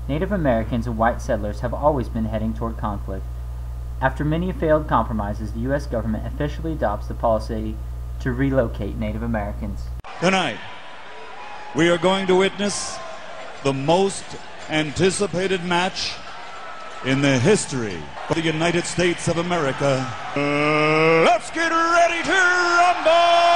Native Americans and white settlers have always been heading toward conflict. After many failed compromises, the U.S. government officially adopts the policy to relocate Native Americans. Tonight, we are going to witness the most anticipated match in the history of the United States of America. Let's get ready to rumble!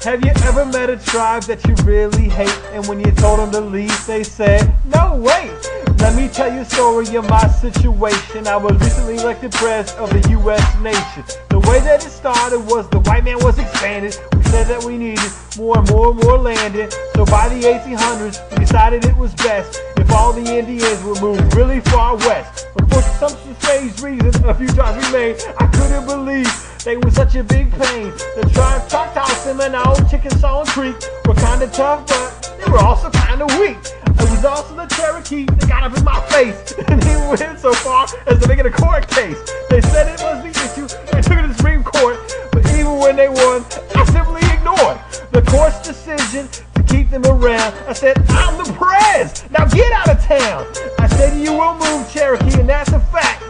Have you ever met a tribe that you really hate, and when you told them to leave, they said, no, wait. Let me tell you a story of my situation. I was recently elected president of the U.S. nation. The way that it started was the white man was expanded. We said that we needed more and more landing. So by the 1800s, we decided it was best if all the Indians would move really far west. But for some strange reason, a few times we made, I couldn't believe they were such a big pain. The tribe Choctaw, Seminole, Chickasaw, Creek were kind of tough, but they were also kind of weak. It was also the Cherokee that got up in my face, and he went so far as to make it a court case. They said it was the issue, they took it to the Supreme Court, but even when they won, I simply ignored the court's decision to keep them around. I said, I'm the prez, now get out of town. I said, you will move, Cherokee, and that's a fact.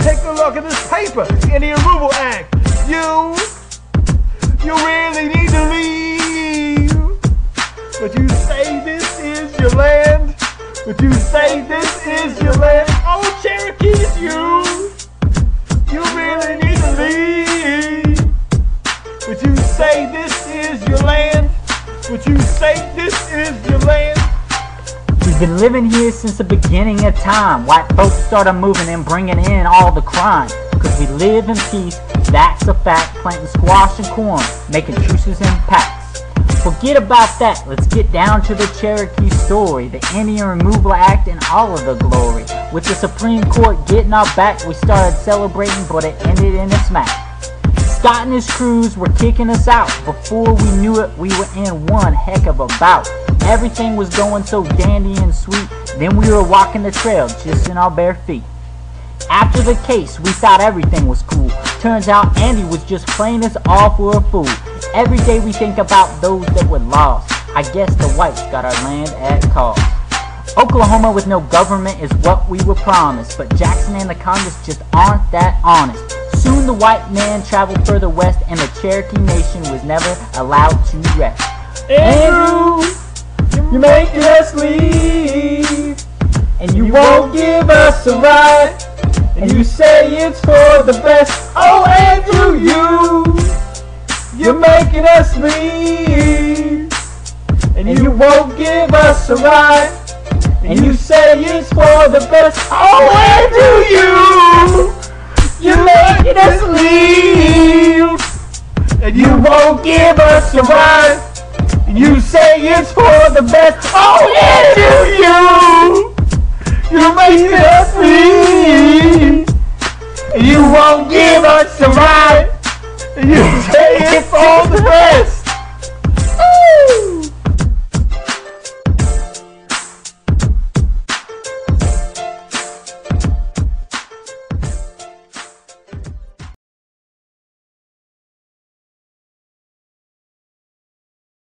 Take a look at this paper in the Removal Act. You really need to leave. But you say this is your land. But you say this is your land. Oh, Cherokees, you really need to leave. But you say this is your land. But you say this is your land. We've been living here since the beginning of time. White folks started moving and bringing in all the crime. Cause we live in peace, that's a fact. Planting squash and corn, making truces and pacts. Forget about that, let's get down to the Cherokee story. The Indian Removal Act and all of the glory. With the Supreme Court getting our back, we started celebrating, but it ended in a smack. Scott and his crews were kicking us out. Before we knew it, we were in one heck of a bout. Everything was going so dandy and sweet. Then we were walking the trail just in our bare feet. After the case, we thought everything was cool. Turns out Andy was just playing us all for a fool. Every day we think about those that were lost. I guess the whites got our land at cost. Oklahoma with no government is what we were promised, but Jackson and the Congress just aren't that honest. Soon the white man traveled further west, and the Cherokee Nation was never allowed to rest. Andrew, you're making us leave, and you won't give us a ride, and you say it's for the best. Oh, Andrew, you're making us leave, and you won't give us a ride, and you say it's for the best. Oh, Andrew, you're making us leave, and you won't give us a ride, and you say it's for the best. Oh, Andrew, you're making us leave, and you won't give us a ride, and you say it's for the best.